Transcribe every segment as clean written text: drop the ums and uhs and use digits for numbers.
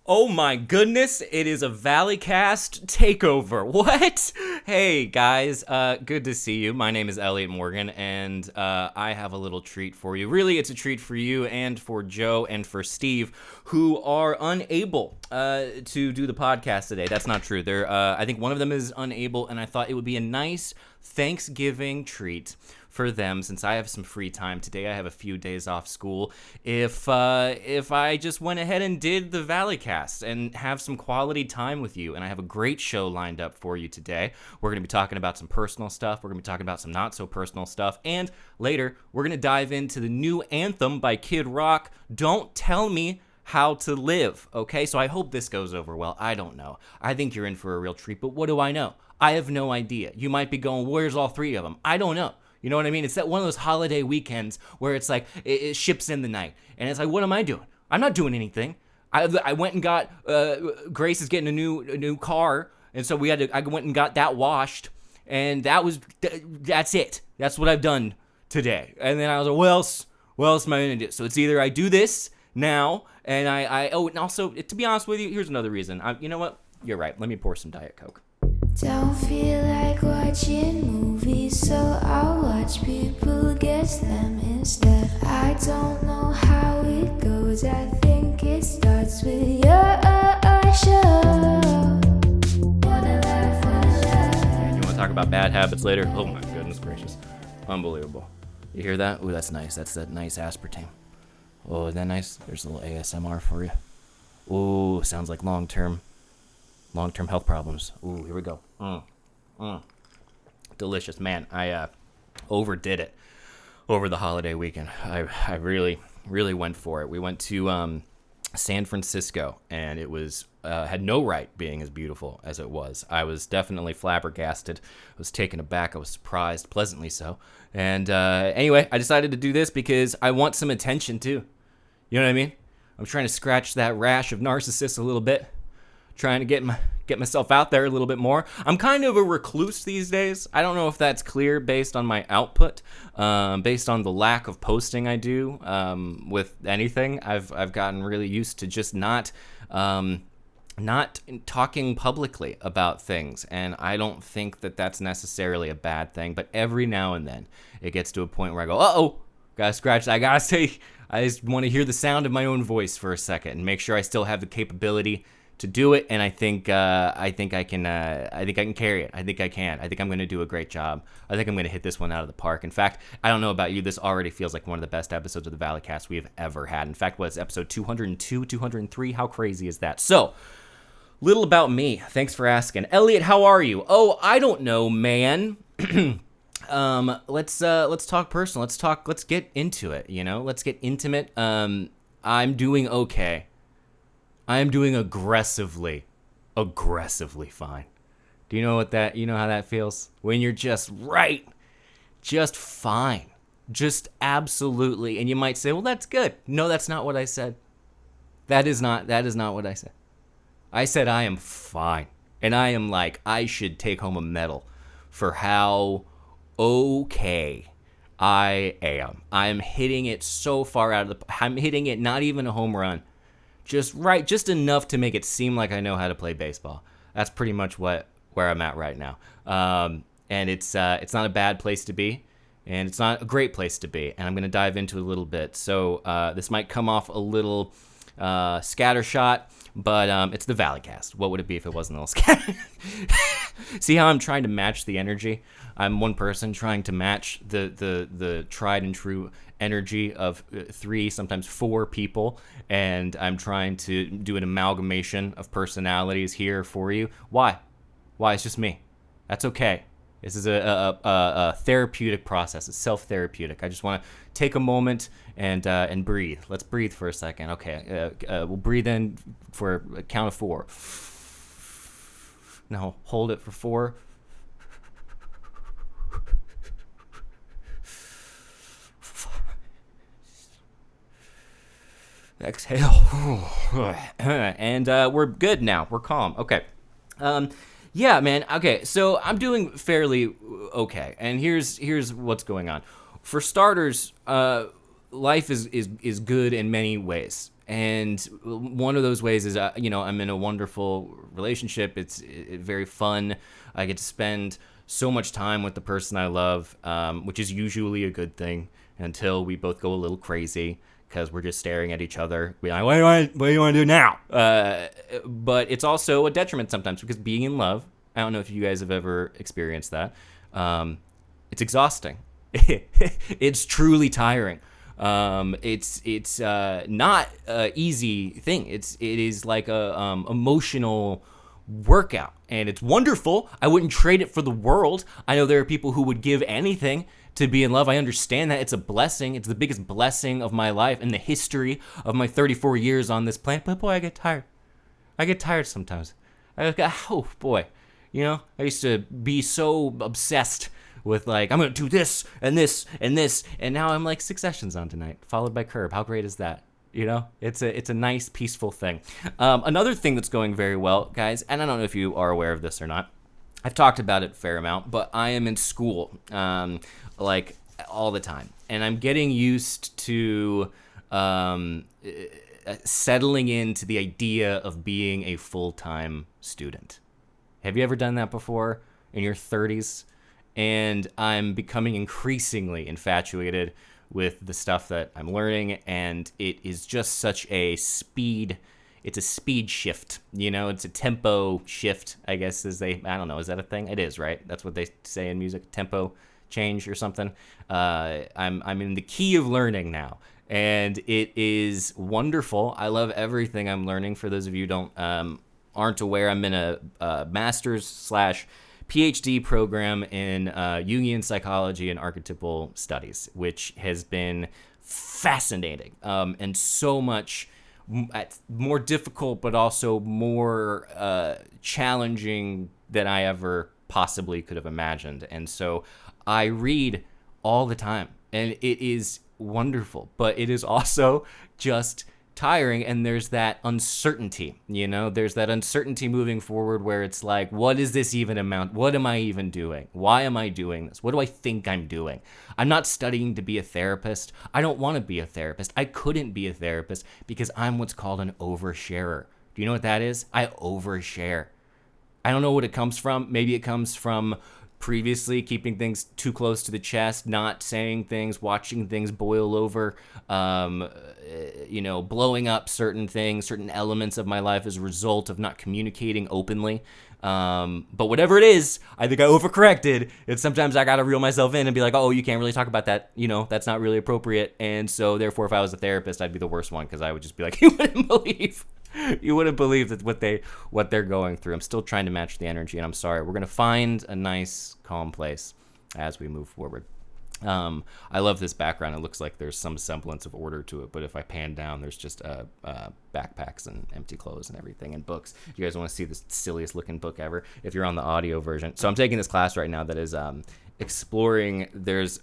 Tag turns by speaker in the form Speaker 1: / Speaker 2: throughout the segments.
Speaker 1: Oh my goodness, it is a Valleycast takeover. What? Hey guys, good to see you. My name is Elliott Morgan, and I have a little treat for you. Really, it's a treat for you and for Joe and for Steve, who are unable to do the podcast today. That's not true. I think one of them is unable, and I thought it would be a nice Thanksgiving treat for them, since I have some free time today. I have a few days off school. If I just went ahead and did the Valleycast and have some quality time with you, and I have a great show lined up for you today. We're going to be talking about some personal stuff. We're going to be talking about some not so personal stuff, and later we're going to dive into the new anthem by Kid Rock, "Don't Tell Me How to Live." Okay, so I hope this goes over well. I don't know. I think you're in for a real treat, but what do I know? I have no idea. You might be going, "Where's all three of them?" I don't know. You know what I mean? It's that one of those holiday weekends where it's like it ships in the night, and it's like, what am I doing? I'm not doing anything. I went and got Grace is getting a new car, and so I went and got that washed, and that's it. That's what I've done today. And then I was like, what else am I gonna do? So it's either I do this now, and and also, to be honest with you, here's another reason. You know what? You're right. Let me pour some Diet Coke.
Speaker 2: Don't feel like watching movies, so I'll watch people guess them instead. I don't know how it goes, I think it starts with your show.
Speaker 1: You want to talk about bad habits later? Oh my goodness gracious. Unbelievable. You hear that? Ooh, that's nice. That's that nice aspartame. Oh, isn't that nice? There's a little ASMR for you. Ooh, sounds like long-term health problems. Ooh, here we go. Delicious. Man, I overdid it over the holiday weekend. I really went for it. We went to San Francisco, and it was had no right being as beautiful as it was. I was definitely flabbergasted. I was taken aback. I was surprised, pleasantly so. And anyway, I decided to do this because I want some attention too. You know what I mean? I'm trying to scratch that rash of narcissists a little bit. Trying to get myself out there a little bit more. I'm kind of a recluse these days. I don't know if that's clear based on my output, based on the lack of posting I do with anything. I've gotten really used to just not talking publicly about things, and I don't think that that's necessarily a bad thing. But every now and then, it gets to a point where I go, "Uh-oh, gotta scratch. I gotta say, I just want to hear the sound of my own voice for a second and make sure I still have the capability to do it." And I think I can carry it. I think I can. I think I'm going to do a great job. I think I'm going to hit this one out of the park. In fact, I don't know about you, this already feels like one of the best episodes of the Valleycast we have ever had. In fact, what's episode 202, 203? How crazy is that? So, little about me. Thanks for asking. Elliott, how are you? Oh, I don't know, man. Let's talk personal. Let's get into it, you know? Let's get intimate. I'm doing okay. I am doing aggressively fine. Do you know how that feels? When you're just right, just fine, just absolutely. And you might say, well, that's good. No, that's not what I said. That is not what I said. I said I am fine. And I am like, I should take home a medal for how okay I am. I'm hitting it so far I'm hitting it not even a home run. Just right, just enough to make it seem like I know how to play baseball. That's pretty much where I'm at right now. And it's not a bad place to be, and it's not a great place to be. And I'm gonna dive into it a little bit. So this might come off a little scattershot, but it's the Valleycast. What would it be if it wasn't a little scatter? See how I'm trying to match the energy? I'm one person trying to match the tried and true energy of 3, sometimes 4 people, and I'm trying to do an amalgamation of personalities here for you. Why? It's just me. That's okay. This is a therapeutic process. It's self-therapeutic. I just want to take a moment and breathe. Let's breathe for a second. Okay, we'll breathe in for a count of 4. Now hold it for 4. Exhale. And we're good now. We're calm. Okay. Yeah, man. Okay, so I'm doing fairly okay. And here's what's going on. For starters, life is good in many ways. And one of those ways is, I'm in a wonderful relationship. It's very fun. I get to spend so much time with the person I love, which is usually a good thing until we both go a little crazy because we're just staring at each other. We're like, what do you want to do now? But it's also a detriment sometimes because being in love, I don't know if you guys have ever experienced that. It's exhausting. It's truly tiring. It's not a easy thing. It is like a emotional workout, and it's wonderful. I wouldn't trade it for the world. I know there are people who would give anything to be in love. I understand that. It's a blessing. It's the biggest blessing of my life in the history of my 34 years on this planet. But boy, I get tired. I get tired sometimes. Oh boy, I used to be so obsessed with like, I'm going to do this and this and this. And now I'm like Succession's on tonight, followed by Curb. How great is that? It's a nice, peaceful thing. Another thing that's going very well, guys, and I don't know if you are aware of this or not. I've talked about it a fair amount, but I am in school, like all the time. And I'm getting used to settling into the idea of being a full-time student. Have you ever done that before in your 30s? And I'm becoming increasingly infatuated with the stuff that I'm learning, and it is just such a speed. It's a speed shift, it's a tempo shift, I guess, I don't know, is that a thing? It is, right? That's what they say in music, tempo change or something. I'm in the key of learning now, and it is wonderful. I love everything I'm learning. For those of you who aren't aware, I'm in a master's / PhD program in Jungian psychology and archetypal studies, which has been fascinating and so much more difficult, but also more challenging than I ever possibly could have imagined. And so I read all the time, and it is wonderful, but it is also just tiring, and there's that uncertainty, there's that uncertainty moving forward where it's like, what is this even amount? What am I even doing? Why am I doing this? What do I think I'm doing? I'm not studying to be a therapist. I don't want to be a therapist. I couldn't be a therapist because I'm what's called an oversharer. Do you know what that is? I overshare. I don't know what it comes from. Maybe it comes from previously keeping things too close to the chest, not saying things, watching things boil over, blowing up certain things, certain elements of my life as a result of not communicating openly. But whatever it is, I think I overcorrected. And sometimes I got to reel myself in and be like, oh, you can't really talk about that. That's not really appropriate. And so therefore, if I was a therapist, I'd be the worst one because I would just be like, you wouldn't believe that what they're going through. I'm still trying to match the energy, and I'm sorry. We're going to find a nice, calm place as we move forward. I love this background. It looks like there's some semblance of order to it, but if I pan down, there's just backpacks and empty clothes and everything and books. You guys want to see the silliest looking book ever? If you're on the audio version. So I'm taking this class right now that is exploring. There's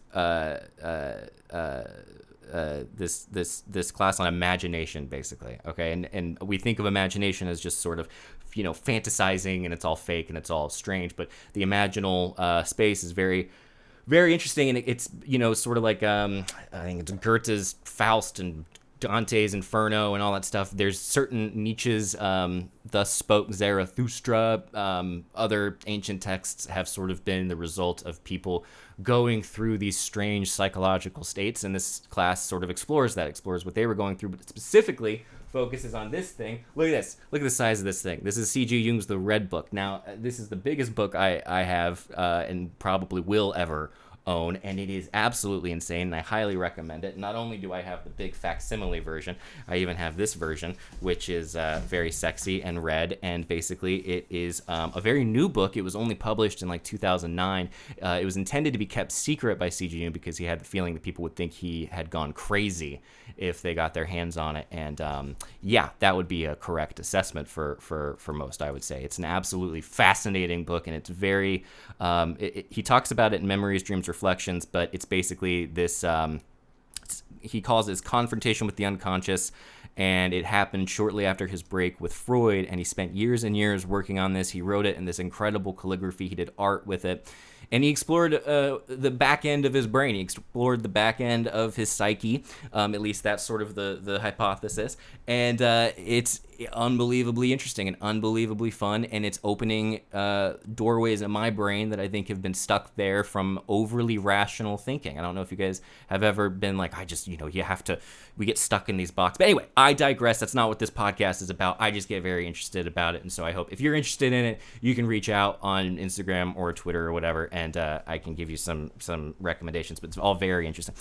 Speaker 1: this class on imagination, basically. Okay, and we think of imagination as just sort of fantasizing, and it's all fake and it's all strange. But the imaginal space is very, very interesting, and it's sort of like I think it's Goethe's Faust and Dante's Inferno and all that stuff. There's certain niches, thus spoke Zarathustra. Other ancient texts have sort of been the result of people going through these strange psychological states, and this class sort of explores what they were going through, but it specifically focuses on this thing. Look at this. Look at the size of this thing. This is C.G. Jung's The Red Book. Now, this is the biggest book I have and probably will ever own, and it is absolutely insane, and I highly recommend it. Not only do I have the big facsimile version, I even have this version, which is very sexy and red, and basically it is a very new book. It was only published in like 2009. It was intended to be kept secret by C.G. Jung because he had the feeling that people would think he had gone crazy if they got their hands on it, and that would be a correct assessment for most, I would say. It's an absolutely fascinating book, and it's very he talks about it in Memories, Dreams, Reflections, but it's basically this he calls it his confrontation with the unconscious, and it happened shortly after his break with Freud, and he spent years and years working on this. He wrote it in this incredible calligraphy. He did art with it, And he explored the back end of his brain. He explored the back end of his psyche. At least that's sort of the hypothesis. And it's unbelievably interesting and unbelievably fun. And it's opening doorways in my brain that I think have been stuck there from overly rational thinking. I don't know if you guys have ever been like, we get stuck in these boxes. But anyway, I digress. That's not what this podcast is about. I just get very interested about it. And so I hope if you're interested in it, you can reach out on Instagram or Twitter or whatever, and I can give you some recommendations. But it's all very interesting.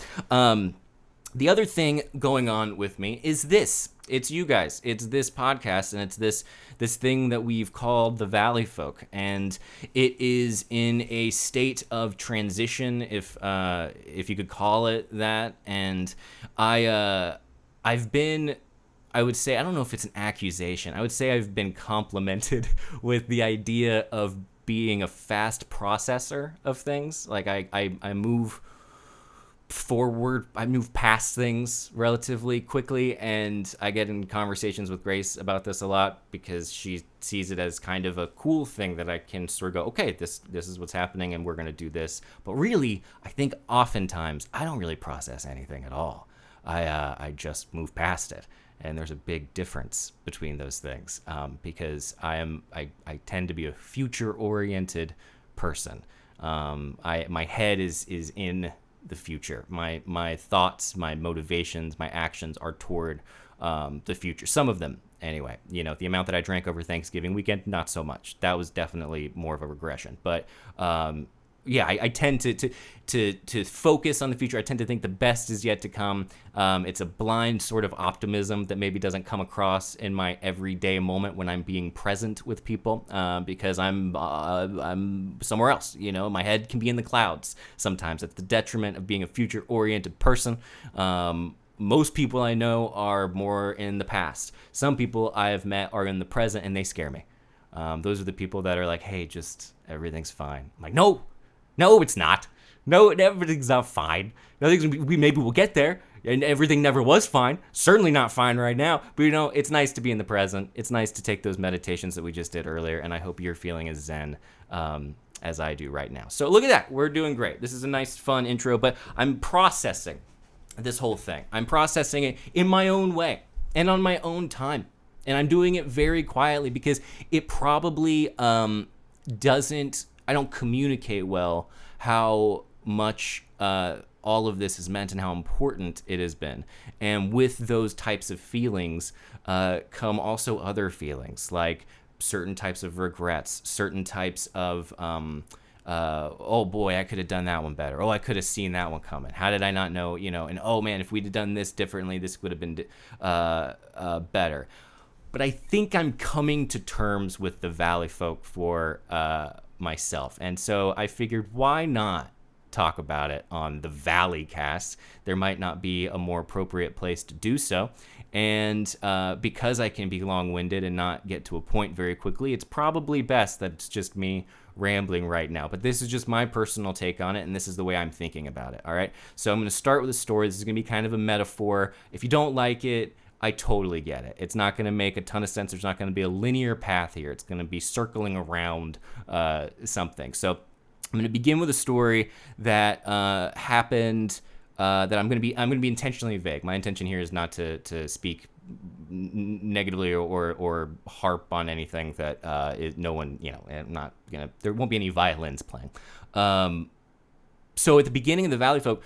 Speaker 1: The other thing going on with me is this. It's you guys. It's this podcast, and it's this thing that we've called the Valleyfolk, and it is in a state of transition, if you could call it that. And I've been, I would say, I don't know if it's an accusation. I would say I've been complimented with the idea of being a fast processor of things. Like I move forward, I move past things relatively quickly, and I get in conversations with Grace about this a lot because she sees it as kind of a cool thing that I can sort of go, okay, this is what's happening and we're going to do this. But really, I think oftentimes I don't really process anything at all. I just move past it. And there's a big difference between those things, because I tend to be a future-oriented person. My head is in the future. My thoughts, my motivations, my actions are toward the future. Some of them, anyway. The amount that I drank over Thanksgiving weekend, not so much. That was definitely more of a regression. But yeah, I tend to focus on the future. I tend to think the best is yet to come. It's a blind sort of optimism that maybe doesn't come across in my everyday moment when I'm being present with people, because I'm somewhere else. My head can be in the clouds sometimes. It's the detriment of being a future-oriented person. Most people I know are more in the past. Some people I have met are in the present, and they scare me. Those are the people that are like, hey, just everything's fine. I'm like, no, it's not. No, everything's not fine. Maybe we'll get there, and everything never was fine. Certainly not fine right now. But it's nice to be in the present. It's nice to take those meditations that we just did earlier, and I hope you're feeling as zen as I do right now. So look at that. We're doing great. This is a nice, fun intro, but I'm processing this whole thing. I'm processing it in my own way and on my own time, and I'm doing it very quietly because it probably doesn't. I don't communicate well how much all of this has meant and how important it has been. And with those types of feelings come also other feelings, like certain types of regrets, certain types of, oh boy, I could have done that one better. Oh, I could have seen that one coming. How did I not know? And oh man, if we'd have done this differently, this would have been better. But I think I'm coming to terms with the Valleyfolk for myself, and so I figured, why not talk about it on the Valleycast? There might not be a more appropriate place to do so, and because I can be long-winded and not get to a point very quickly, it's probably best that it's just me rambling right now. But this is just my personal take on it, and this is the way I'm thinking about it. All right, so I'm going to start with a story. This is going to be kind of a metaphor. If you don't like it, I totally get it. It's not going to make a ton of sense. There's not going to be a linear path here. It's going to be circling around something. So I'm going to begin with a story that happened. That I'm going to be intentionally vague. My intention here is not to speak negatively or harp on anything that no one. I'm not gonna. There won't be any violins playing. So at the beginning of the Valleyfolk,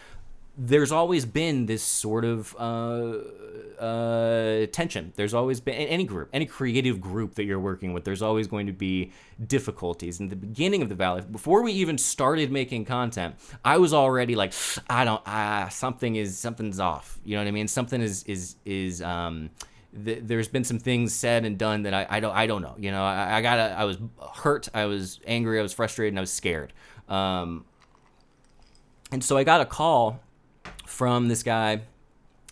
Speaker 1: there's always been this sort of tension. There's always been, in any group, any creative group that you're working with, there's always going to be difficulties. In the beginning of the Valley, before we even started making content, I was already like, something's off. You know what I mean? Something is there's been some things said and done that I don't know. I was hurt, I was angry, I was frustrated, and I was scared. And so I got a call from this guy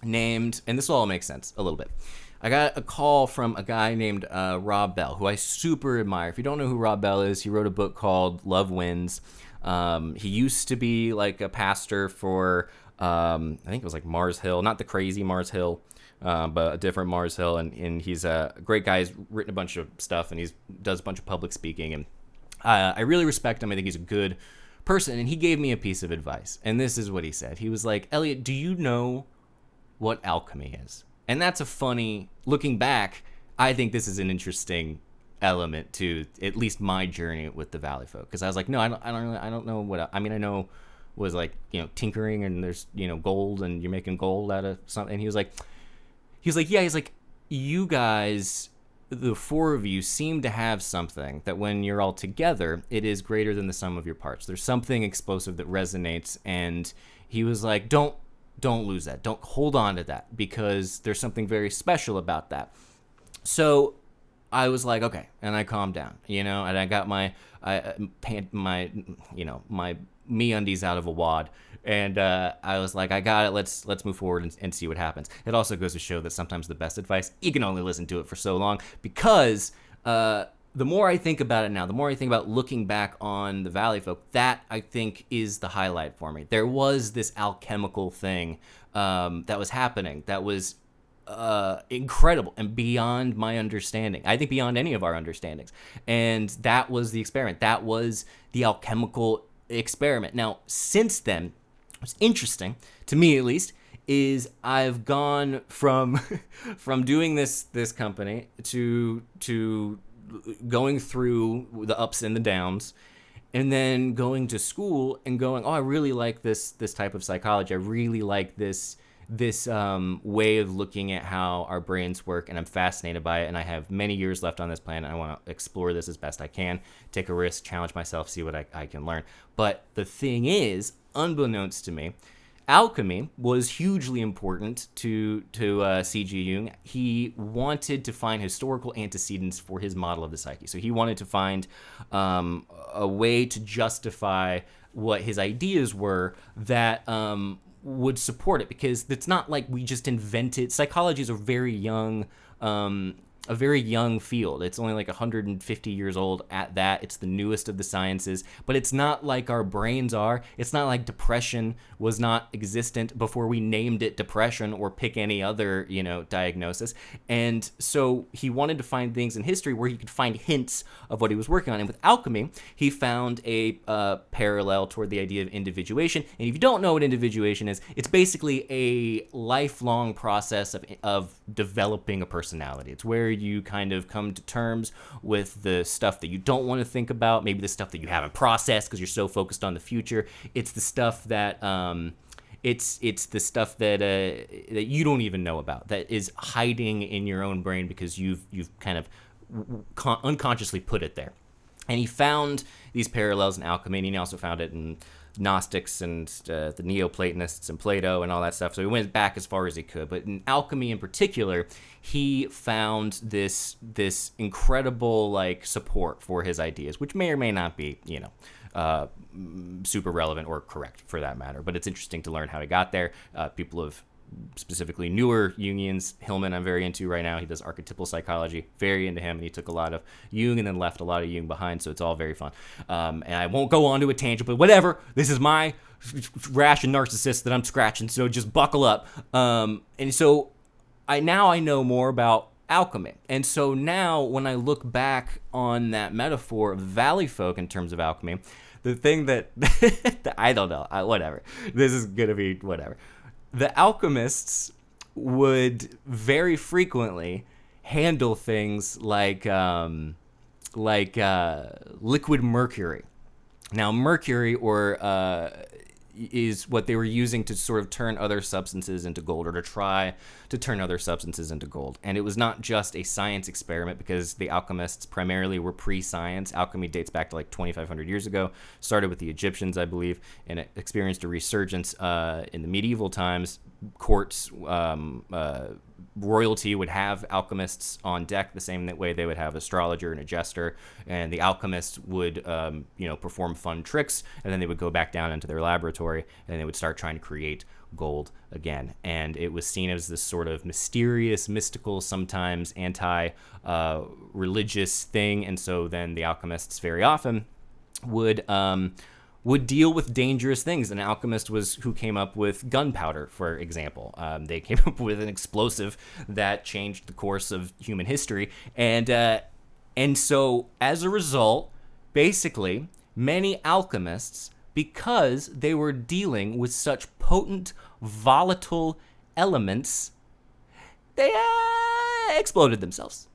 Speaker 1: named, and this will all make sense a little bit. I got a call from a guy named Rob Bell, who I super admire. If you don't know who Rob Bell is, he wrote a book called Love Wins. He used to be like a pastor for, I think it was like Mars Hill, not the crazy Mars Hill, but a different Mars Hill. And he's a great guy. He's written a bunch of stuff, and he does a bunch of public speaking. And I really respect him. I think he's a good person, and he gave me a piece of advice. And this is what he said. He was like, Elliott, do you know what alchemy is? And that's a funny, looking back, I think this is an interesting element to at least my journey with the Valleyfolk. Because I was like, no, I don't know what, I mean, I know was like, tinkering, and there's, gold, and you're making gold out of something. And he was like, you guys, the four of you, seem to have something that when you're all together, it is greater than the sum of your parts. There's something explosive that resonates. And he was like, don't lose that. Don't hold on to that, because there's something very special about that. So I was like, okay, and I calmed down, and I got my MeUndies out of a wad, and I was like, I got it. Let's move forward and see what happens. It also goes to show that sometimes the best advice, you can only listen to it for so long, because the more I think about it now, the more I think about looking back on the Valleyfolk, that I think is the highlight for me. There was this alchemical thing that was happening that was incredible and beyond my understanding. I think beyond any of our understandings. And that was the experiment. That was the alchemical experiment. Now, since then, what's interesting, to me at least, is I've gone from doing this company to going through the ups and the downs, and then going to school and going, I really like this type of psychology. I really like this way of looking at how our brains work, and I'm fascinated by it, and I have many years left on this planet. I want to explore this as best I can, take a risk, challenge myself, see what I can learn. But the thing is, unbeknownst to me, alchemy was hugely important to C.G. Jung. He wanted to find historical antecedents for his model of the psyche. So he wanted to find a way to justify what his ideas were that would support it, because it's not like we just invented. Psychology is a very young field. It's only like 150 years old at that. It's the newest of the sciences, but it's not like our brains are. It's not like depression was not existent before we named it depression or pick any other, diagnosis. And so he wanted to find things in history where he could find hints of what he was working on. And with alchemy, he found a parallel toward the idea of individuation. And if you don't know what individuation is, it's basically a lifelong process of developing a personality. It's where you kind of come to terms with the stuff that you don't want to think about, maybe the stuff that you haven't processed because you're so focused on the future. It's the stuff that it's the stuff that that you don't even know about, that is hiding in your own brain because you've kind of unconsciously put it there. And he found these parallels in alchemy, and he also found it in Gnostics and the Neoplatonists and Plato and all that stuff. So he went back as far as he could. But in alchemy in particular, he found this incredible support for his ideas, which may or may not be super relevant or correct for that matter. But it's interesting to learn how he got there. People of specifically newer Jungians, Hillman I'm very into right now. He does archetypal psychology, very into him, and he took a lot of Jung and then left a lot of Jung behind, so it's all very fun. And I won't go on to a tangent, but whatever. This is my rash and narcissist that I'm scratching, so just buckle up. And so I know more about alchemy. And so now when I look back on that metaphor of Valleyfolk in terms of alchemy, the thing that I don't know, whatever. This is going to be whatever. The alchemists would very frequently handle things like liquid mercury. Now, mercury is what they were using to sort of turn other substances into gold, or to try to turn other substances into gold. And it was not just a science experiment, because the alchemists primarily were pre-science. Alchemy dates back to 2,500 years ago, started with the Egyptians, I believe, and it experienced a resurgence in the medieval times. Courts, royalty would have alchemists on deck the same way they would have astrologer and a jester, and the alchemists would perform fun tricks, and then they would go back down into their laboratory and they would start trying to create gold again. And it was seen as this sort of mysterious, mystical, sometimes anti-religious thing. And so then the alchemists very often would deal with dangerous things. An alchemist was who came up with gunpowder, for example. They came up with an explosive that changed the course of human history. And so as a result, basically, many alchemists because they were dealing with such potent, volatile elements, they exploded themselves.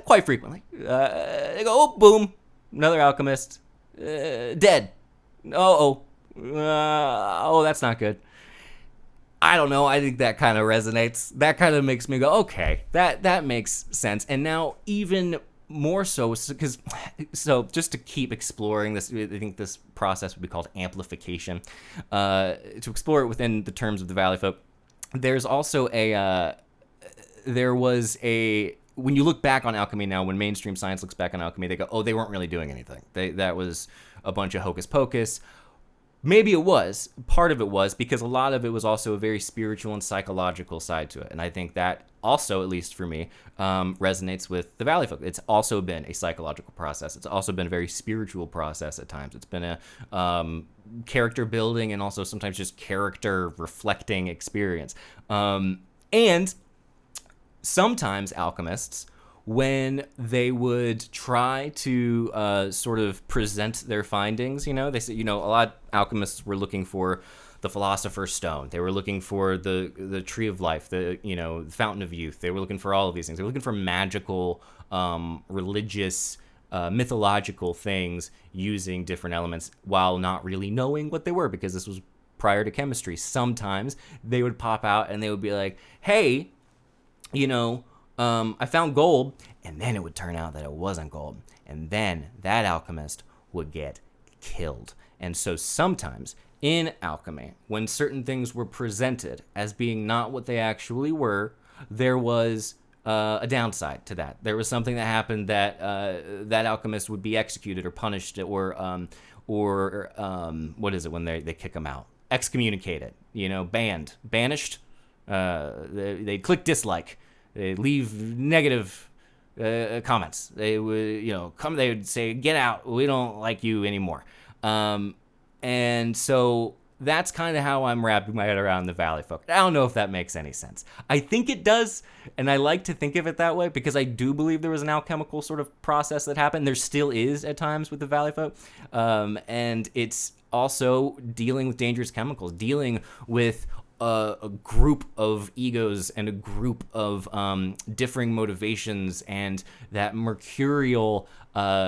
Speaker 1: Quite frequently. They go, oh, boom, another alchemist, dead. Oh, that's not good. I don't know. I think that kind of resonates. That kind of makes me go, okay, that makes sense. And now even more so, because just to keep exploring this, I think this process would be called amplification. To explore it within the terms of the Valleyfolk, there's also when you look back on alchemy now, when mainstream science looks back on alchemy, they go, oh, they weren't really doing anything. That was a bunch of hocus pocus. Maybe it was. Part of it was, because a lot of it was also a very spiritual and psychological side to it. And I think that also, at least for me, resonates with the Valleyfolk. It's also been a psychological process. It's also been a very spiritual process at times. It's been a character building and also sometimes just character reflecting experience. And sometimes alchemists, when they would try to sort of present their findings, they say, a lot of alchemists were looking for the philosopher's stone. They were looking for the tree of life, the fountain of youth. They were looking for all of these things. They were looking for magical, religious, mythological things using different elements while not really knowing what they were, because this was prior to chemistry. Sometimes they would pop out and they would be like, hey, I found gold, and then it would turn out that it wasn't gold. And then that alchemist would get killed. And so sometimes in alchemy, when certain things were presented as being not what they actually were, there was a downside to that. There was something that happened that that alchemist would be executed or punished, or what is it when they kick them out? Excommunicated, banned, banished. They'd click dislike. They leave negative comments. They would, they would say, "Get out. We don't like you anymore." And so that's kind of how I'm wrapping my head around the Valleyfolk. I don't know if that makes any sense. I think it does, and I like to think of it that way because I do believe there was an alchemical sort of process that happened. There still is at times with the Valleyfolk, and it's also dealing with dangerous chemicals, dealing with a group of egos and a group of differing motivations, and that mercurial,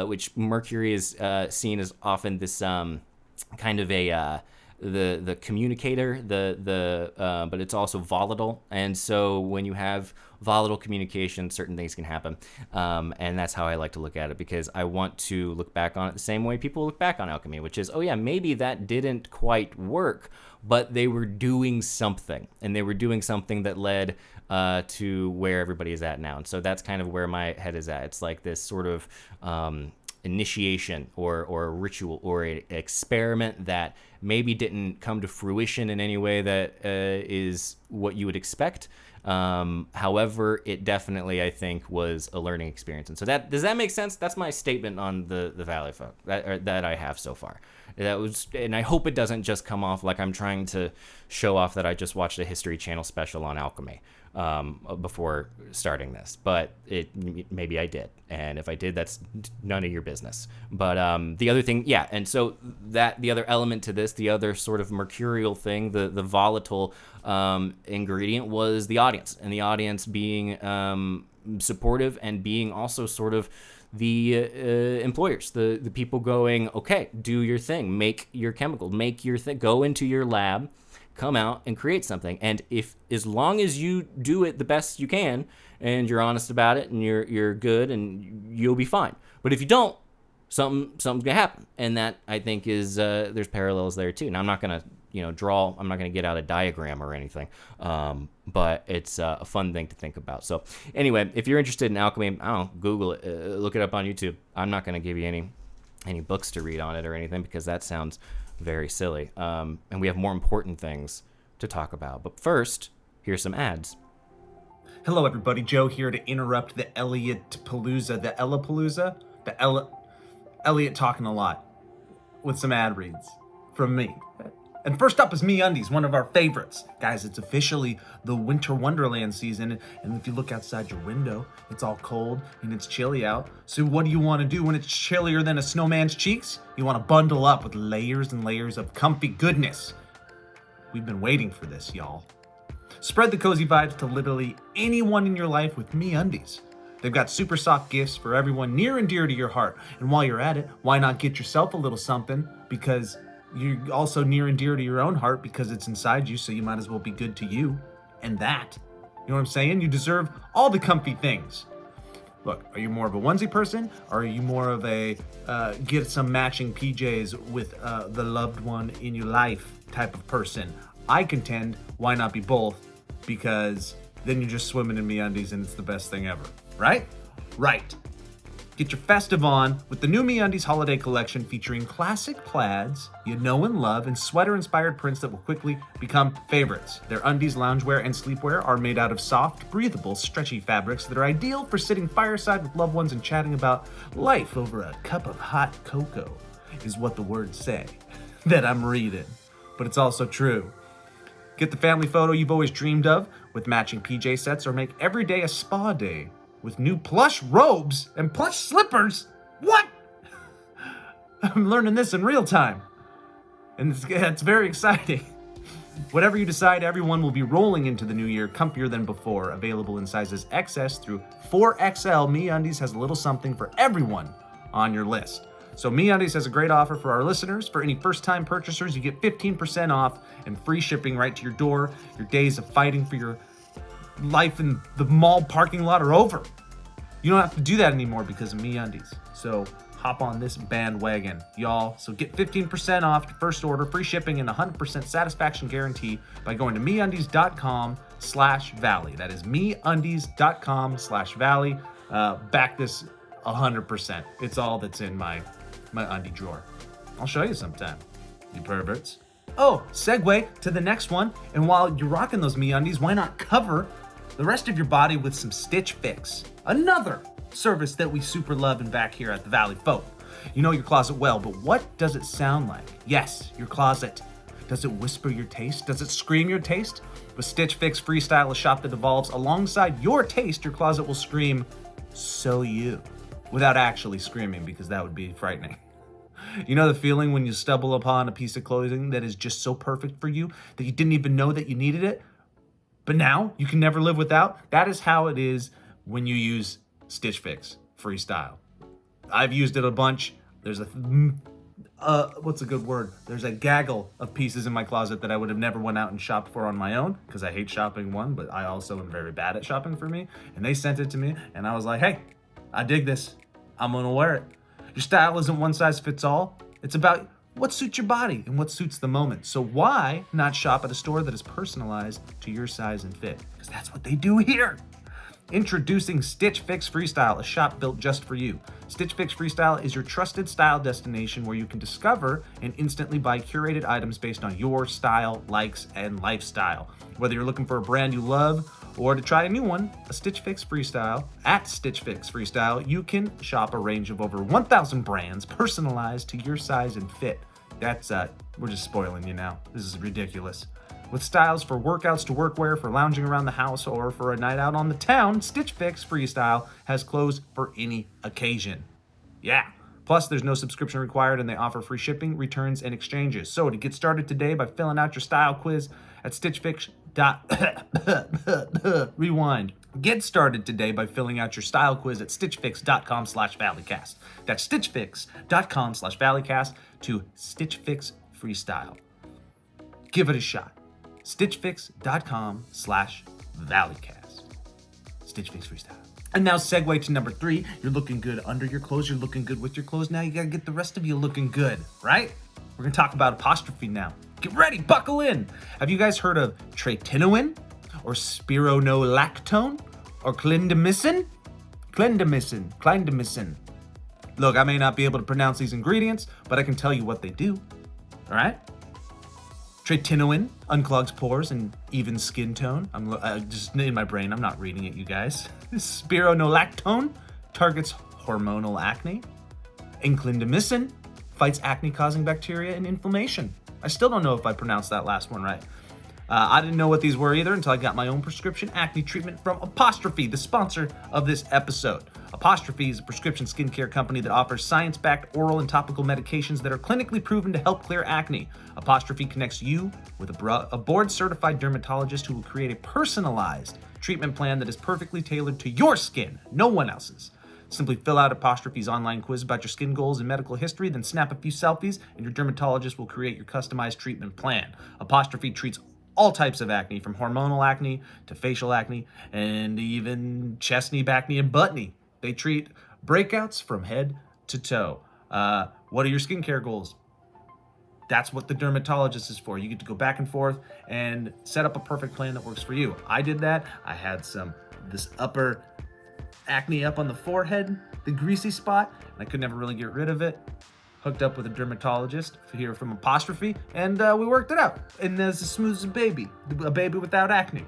Speaker 1: which Mercury is seen as often this kind of a the communicator, but it's also volatile, and so when you have volatile communication, certain things can happen, and that's how I like to look at it, because I want to look back on it the same way people look back on alchemy, which is, oh yeah, maybe that didn't quite work, but they were doing something, and they were doing something that led to where everybody is at now. And so that's kind of where my head is at. It's like this sort of initiation or a ritual or an experiment that maybe didn't come to fruition in any way that is what you would expect. However, it definitely, I think, was a learning experience. And so does that make sense? That's my statement on the Valleyfolk that I have so far. And I hope it doesn't just come off like I'm trying to show off that I just watched a History Channel special on alchemy before starting this, but maybe I did, and if I did, that's none of your business. But the other thing, yeah, and so that the other element to this, the other sort of mercurial thing, the volatile ingredient was the audience, and the audience being supportive and being also sort of the employers, the people going, okay, do your thing, make your chemical, make your thing, go into your lab, come out and create something. And as long as you do it the best you can and you're honest about it and you're good, and you'll be fine. But if you don't, something's gonna happen. And that, I think, is there's parallels there too. Now, I'm not gonna I'm not gonna get out a diagram or anything, but it's a fun thing to think about. So anyway, if you're interested in alchemy, I don't know, Google it, look it up on YouTube. I'm not gonna give you any books to read on it or anything, because that sounds very silly, and we have more important things to talk about. But first, here's some ads.
Speaker 3: Hello, everybody. Joe here to interrupt the Elliott Palooza, the Ellapalooza, Elliott talking a lot with some ad reads from me. And first up is MeUndies, one of our favorites. Guys, it's officially the winter wonderland season, and if you look outside your window, it's all cold and it's chilly out. So what do you want to do when it's chillier than a snowman's cheeks? You want to bundle up with layers and layers of comfy goodness. We've been waiting for this, y'all. Spread the cozy vibes to literally anyone in your life with MeUndies. They've got super soft gifts for everyone near and dear to your heart. And while you're at it, why not get yourself a little something? Because you're also near and dear to your own heart because it's inside you, so you might as well be good to you. And that, you know what I'm saying? You deserve all the comfy things. Look, are you more of a onesie person, or are you more of a get some matching PJs with the loved one in your life type of person? I contend, why not be both? Because then you're just swimming in MeUndies and it's the best thing ever, right? Right. Get your festive on with the new MeUndies holiday collection featuring classic plaids you know and love and sweater-inspired prints that will quickly become favorites. Their undies, loungewear, and sleepwear are made out of soft, breathable, stretchy fabrics that are ideal for sitting fireside with loved ones and chatting about life over a cup of hot cocoa, is what the words say that I'm reading. But it's also true. Get the family photo you've always dreamed of with matching PJ sets, or make every day a spa day with new plush robes and plush slippers. What? I'm learning this in real time. And it's very exciting. Whatever you decide, everyone will be rolling into the new year comfier than before. Available in sizes XS through 4XL, MeUndies has a little something for everyone on your list. So MeUndies has a great offer for our listeners. For any first-time purchasers, you get 15% off and free shipping right to your door. Your days of fighting for your life in the mall parking lot are over. You don't have to do that anymore because of MeUndies. So hop on this bandwagon, y'all. So get 15% off your first order, free shipping, and 100% satisfaction guarantee by going to MeUndies.com/Valley. That is MeUndies.com/Valley. Back this 100%. It's all that's in my undie drawer. I'll show you sometime, you perverts. Oh, segue to the next one. And while you're rocking those MeUndies, why not cover the rest of your body with some Stitch Fix? Another service that we super love and back here at the Valleyfolk. You know your closet well, but what does it sound like? Yes, your closet. Does it whisper your taste? Does it scream your taste? With Stitch Fix Freestyle, a shop that evolves alongside your taste, your closet will scream, "So you," without actually screaming, because that would be frightening. You know the feeling when you stumble upon a piece of clothing that is just so perfect for you that you didn't even know that you needed it, but now you can never live without? That is how it is when you use Stitch Fix Freestyle. I've used it a bunch. There's what's a good word? There's a gaggle of pieces in my closet that I would have never went out and shopped for on my own, because I hate shopping, one, but I also am very bad at shopping for me. And they sent it to me, and I was like, hey, I dig this. I'm gonna wear it. Your style isn't one size fits all. It's about what suits your body and what suits the moment. So why not shop at a store that is personalized to your size and fit? Because that's what they do here. Introducing Stitch Fix Freestyle, a shop built just for you. Stitch Fix Freestyle is your trusted style destination where you can discover and instantly buy curated items based on your style, likes, and lifestyle. Whether you're looking for a brand you love or to try a new one, at Stitch Fix Freestyle, you can shop a range of over 1,000 brands personalized to your size and fit. That's, we're just spoiling you now. This is ridiculous. With styles for workouts to workwear, for lounging around the house, or for a night out on the town, Stitch Fix Freestyle has clothes for any occasion. Yeah. Plus, there's no subscription required, and they offer free shipping, returns, and exchanges. So to get started today by filling out your style quiz at Rewind. Get started today by filling out your style quiz at stitchfix.com/valleycast. That's stitchfix.com/valleycast to Stitch Fix Freestyle. Give it a shot. stitchfix.com/valleycast. Stitch Fix Freestyle. And now segue to number 3. You're looking good under your clothes. You're looking good with your clothes. Now you gotta get the rest of you looking good, right? We're gonna talk about apostrophe now. Get ready, buckle in. Have you guys heard of tretinoin or spironolactone or clindamycin? Clindamycin. Look, I may not be able to pronounce these ingredients, but I can tell you what they do. All right? Tretinoin unclogs pores and evens skin tone. I'm just in my brain. I'm not reading it, you guys. Spironolactone targets hormonal acne. And clindamycin fights acne-causing bacteria and inflammation. I still don't know if I pronounced that last one right. I didn't know what these were either until I got my own prescription acne treatment from Apostrophe, the sponsor of this episode. Apostrophe is a prescription skincare company that offers science-backed oral and topical medications that are clinically proven to help clear acne. Apostrophe connects you with a board-certified dermatologist who will create a personalized treatment plan that is perfectly tailored to your skin, no one else's. Simply fill out Apostrophe's online quiz about your skin goals and medical history, then snap a few selfies, and your dermatologist will create your customized treatment plan. Apostrophe treats all types of acne, from hormonal acne to facial acne, and even chest knee, back knee, and butt knee. They treat breakouts from head to toe. What are your skincare goals? That's what the dermatologist is for. You get to go back and forth and set up a perfect plan that works for you. I did that. I had this upper acne up on the forehead, the greasy spot, and I could never really get rid of it. Hooked up with a dermatologist here from Apostrophe, and we worked it out. And as smooth as a baby without acne.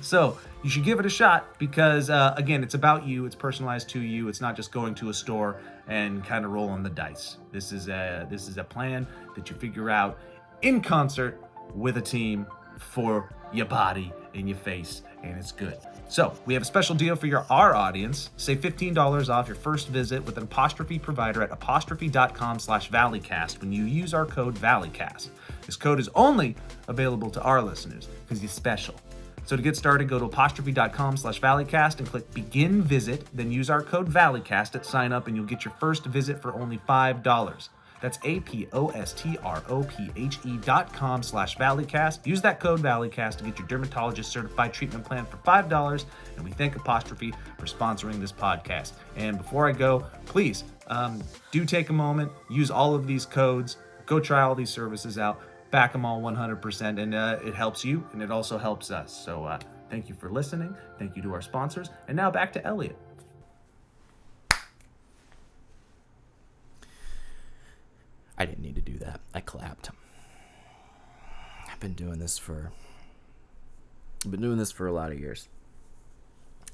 Speaker 3: So you should give it a shot because, again, it's about you. It's personalized to you. It's not just going to a store and kind of rolling the dice. This is a plan that you figure out in concert with a team for your body and your face, and it's good. So we have a special deal for our audience. Save $15 off your first visit with an Apostrophe provider at apostrophe.com/valleycast when you use our code ValleyCast. This code is only available to our listeners because you're special. So to get started, go to apostrophe.com/valleycast and click begin visit, then use our code ValleyCast at sign up and you'll get your first visit for only $5. That's apostrophe.com/valleycast. Use that code ValleyCast to get your dermatologist certified treatment plan for $5. And we thank Apostrophe for sponsoring this podcast. And before I go, please do take a moment, use all of these codes, go try all these services out, back them all 100%, and it helps you and it also helps us. So thank you for listening. Thank you to our sponsors. And now back to Elliott.
Speaker 1: I didn't need to do that. I clapped. I've been doing this for a lot of years.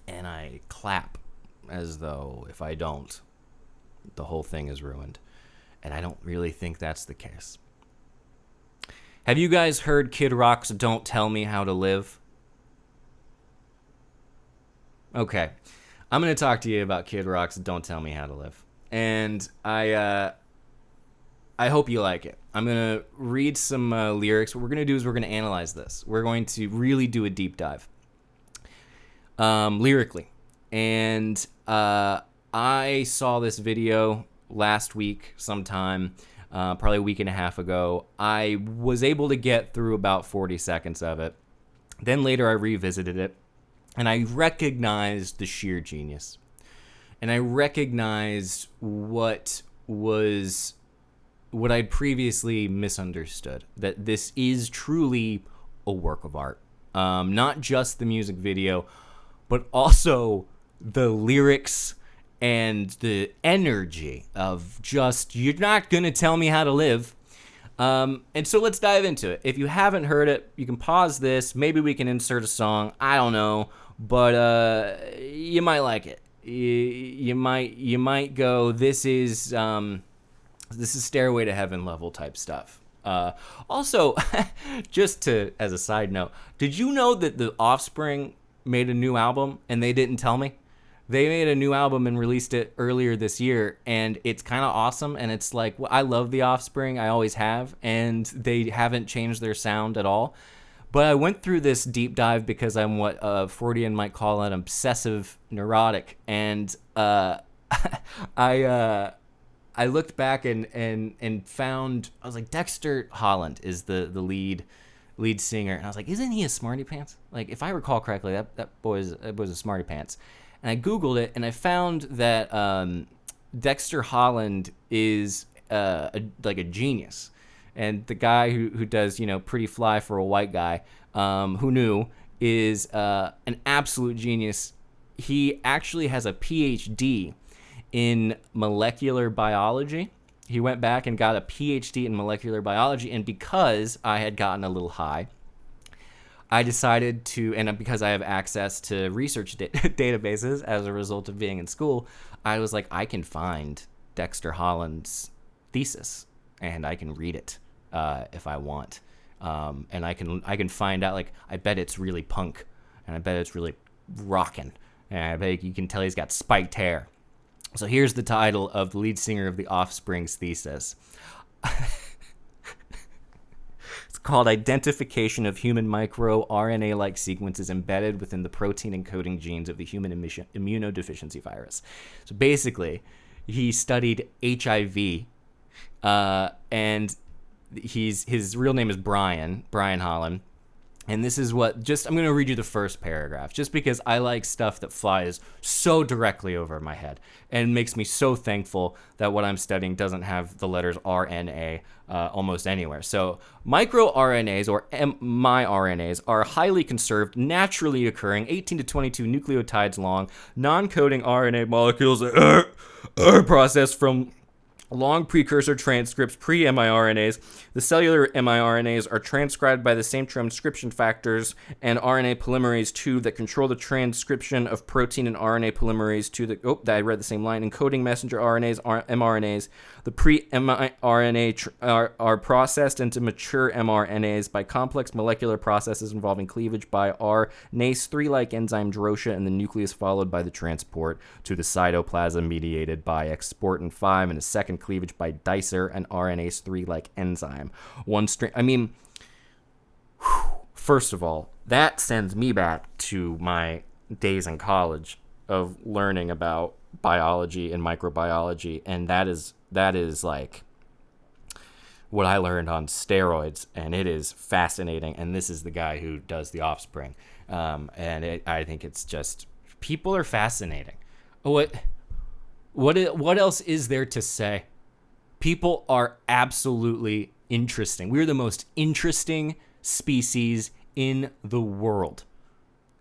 Speaker 1: And I clap as though if I don't, the whole thing is ruined. And I don't really think that's the case. Have you guys heard Kid Rock's Don't Tell Me How to Live? Okay. I'm going to talk to you about Kid Rock's Don't Tell Me How to Live. And I hope you like it. I'm going to read some lyrics. What we're going to do is we're going to analyze this. We're going to really do a deep dive lyrically. And I saw this video last week sometime, probably a week and a half ago. I was able to get through about 40 seconds of it. Then later I revisited it, and I recognized the sheer genius. And I recognized what I'd previously misunderstood, that this is truly a work of art. Not just the music video, but also the lyrics and the energy of just, you're not going to tell me how to live. And so let's dive into it. If you haven't heard it, you can pause this. Maybe we can insert a song. I don't know, but you might like it. You might go, this is Stairway to Heaven level type stuff. Also, just as a side note, did you know that the Offspring made a new album and they didn't tell me? They made a new album and released it earlier this year, and it's kind of awesome. And it's like, well, I love the Offspring, I always have, and they haven't changed their sound at all. But I went through this deep dive because I'm what Freudian might call an obsessive neurotic, and I looked back and found, I was like, Dexter Holland is the lead singer, and I was like, isn't he a smarty pants? Like, if I recall correctly, that boy is a smarty pants. And I Googled it, and I found that Dexter Holland is like a genius. And the guy who does, Pretty Fly for a White Guy, who knew, is an absolute genius. He actually has a PhD in molecular biology. He went back and got a PhD in molecular biology, and because I had gotten a little high, I decided to, and because I have access to research databases as a result of being in school, I was like, I can find Dexter Holland's thesis, and I can read it, if I want. And I can find out, like, I bet it's really punk, and I bet it's really rockin', and I bet you can tell he's got spiked hair. So here's the title of the lead singer of The Offspring's thesis. It's called Identification of Human MicroRNA-like Sequences Embedded Within the Protein Encoding Genes of the Human Immunodeficiency Virus. So basically, he studied HIV, and his real name is Brian Holland. And this is what, I'm going to read you the first paragraph, just because I like stuff that flies so directly over my head and makes me so thankful that what I'm studying doesn't have the letters RNA almost anywhere. So microRNAs, or miRNAs, are highly conserved, naturally occurring, 18 to 22 nucleotides long, non-coding RNA molecules that are processed from long precursor transcripts, pre-miRNAs. The cellular miRNAs are transcribed by the same transcription factors and RNA polymerase II that control the transcription of protein and RNA polymerase II. I read the same line. Encoding messenger RNAs, mRNAs. The pre-mRNA are processed into mature mRNAs by complex molecular processes involving cleavage by RNase-3-like enzyme drosha in the nucleus, followed by the transport to the cytoplasm mediated by exportin 5 and a second cleavage by dicer, an RNase-3-like enzyme. First of all, that sends me back to my days in college of learning about biology and microbiology, and that is like what I learned on steroids, and it is fascinating. And this is the guy who does The Offspring, I think it's just, people are fascinating. What else is there to say? People are absolutely interesting. We're the most interesting species in the world,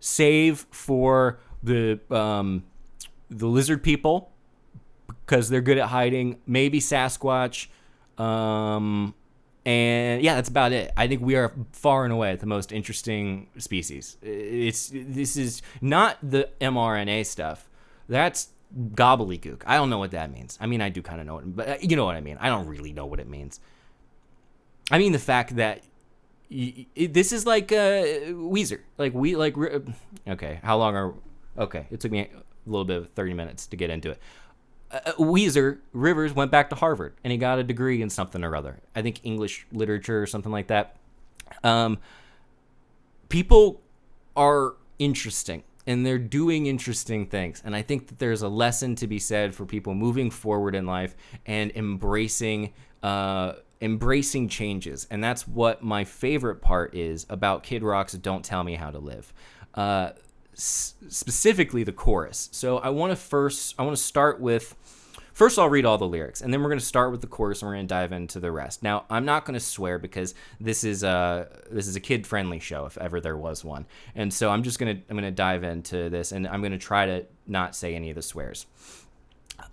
Speaker 1: save for the lizard people, because they're good at hiding. Maybe Sasquatch, and yeah, that's about it. I think we are far and away the most interesting species. This is not the mRNA stuff. That's gobbledygook. I don't know what that means. I mean, I do kind of know it, but you know what I mean. I don't really know what it means. I mean the fact that this is like Weezer. Okay, how long are... Okay, it took me a little bit of 30 minutes to get into it. Weezer, Rivers, went back to Harvard, and he got a degree in something or other. I think English literature or something like that. People are interesting, and they're doing interesting things. And I think that there's a lesson to be said for people moving forward in life and embracing changes. And that's what my favorite part is about Kid Rock's Don't Tell Me How to Live. Specifically the chorus. So I want to start with, first I'll read all the lyrics, and then we're going to start with the chorus, and we're going to dive into the rest. Now, I'm not going to swear, because this is a kid-friendly show, if ever there was one. And so I'm going to dive into this, and I'm going to try to not say any of the swears.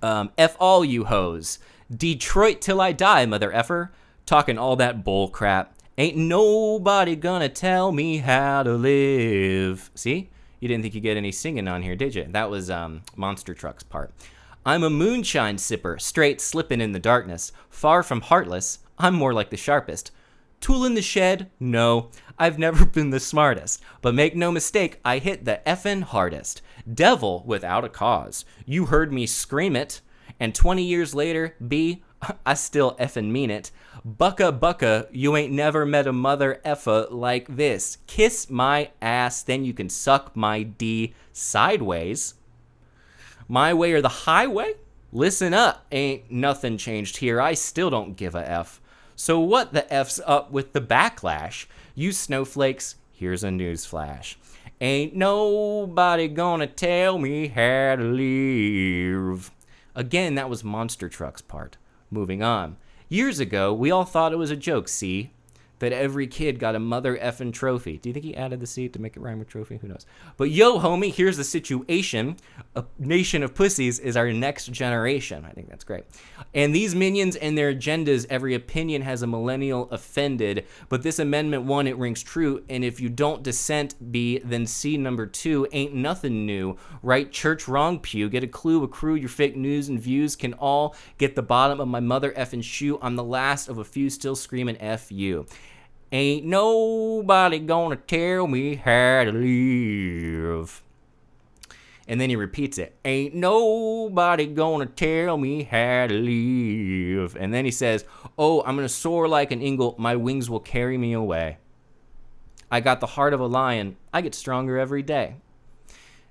Speaker 1: F all you hoes. Detroit till I die, mother effer. Talking all that bull crap. Ain't nobody gonna tell me how to live. See? You didn't think you'd get any singing on here, did you? That was Monster Truck's part. I'm a moonshine sipper, straight slipping in the darkness. Far from heartless, I'm more like the sharpest. Tool in the shed? No, I've never been the smartest. But make no mistake, I hit the effing hardest. Devil without a cause. You heard me scream it. And 20 years later, B, I still effing mean it. Bucka, you ain't never met a mother effa like this. Kiss my ass, then you can suck my D sideways. My way or the highway? Listen up, ain't nothing changed here. I still don't give a F. So what the F's up with the backlash? You snowflakes, here's a news flash. Ain't nobody gonna tell me how to live. Again, that was Monster Truck's part. Moving on. Years ago, we all thought it was a joke, see? that every kid got a mother effing trophy. Do you think he added the C to make it rhyme with trophy? Who knows? But yo, homie, here's the situation. A nation of pussies is our next generation. I think that's great. And these minions and their agendas, every opinion has a millennial offended. But this amendment 1, it rings true. And if you don't dissent, B, then C number 2, ain't nothing new. Right church, wrong pew. Get a clue, accrue your fake news and views can all get the bottom of my mother effing shoe. I'm the last of a few still screaming F you. Ain't nobody gonna tell me how to live. And then he repeats it. Ain't nobody gonna tell me how to live. And then he says, oh, I'm gonna soar like an eagle. My wings will carry me away. I got the heart of a lion. I get stronger every day.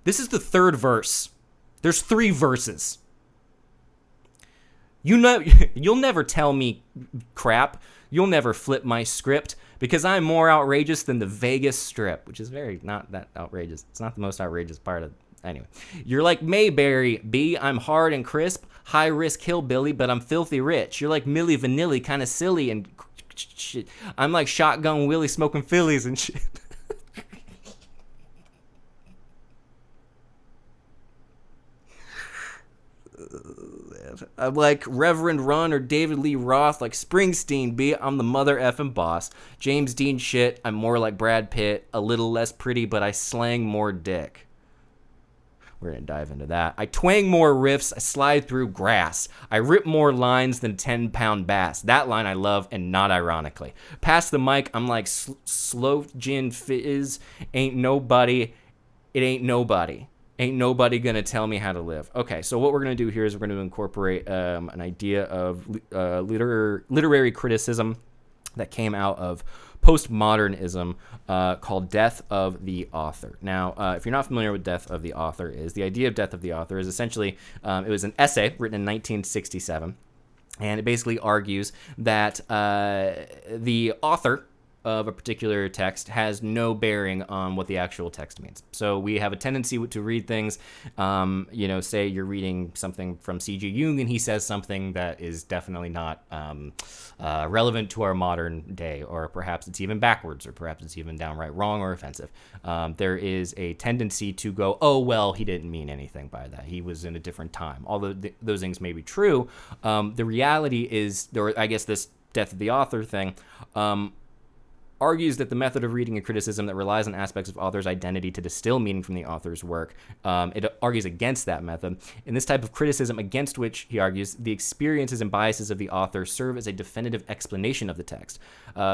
Speaker 1: This is the third verse. There's 3 verses. You'll never tell me crap. You'll never flip my script because I'm more outrageous than the Vegas Strip, which is very not that outrageous. It's not the most outrageous part of anyway. You're like Mayberry, B. I'm hard and crisp, high risk hillbilly, but I'm filthy rich. You're like Milli Vanilli, kind of silly and shit. I'm like Shotgun Willie smoking Phillies and shit. I'm like Reverend Run or David Lee Roth, like Springsteen, B. I'm the mother effing boss. James Dean shit, I'm more like Brad Pitt, a little less pretty, but I slang more dick. We're going to dive into that. I twang more riffs, I slide through grass. I rip more lines than 10-pound bass. That line I love, and not ironically. Pass the mic, I'm like slow gin fizz, ain't nobody, it ain't nobody. Ain't nobody gonna tell me how to live. Okay, so what we're gonna do here is we're gonna incorporate an idea of literary criticism that came out of postmodernism called Death of the Author. Now, if you're not familiar with Death of the Author is, the idea of Death of the Author is essentially, it was an essay written in 1967, and it basically argues that the author of a particular text has no bearing on what the actual text means. So we have a tendency to read things, say you're reading something from C.G. Jung and he says something that is definitely not relevant to our modern day, or perhaps it's even backwards, or perhaps it's even downright wrong or offensive. There is a tendency to go, oh, well, he didn't mean anything by that. He was in a different time. Although those things may be true, the reality is, I guess this Death of the Author thing, argues that the method of reading and criticism that relies on aspects of author's identity to distill meaning from the author's work, it argues against that method. In this type of criticism, against which, he argues, the experiences and biases of the author serve as a definitive explanation of the text.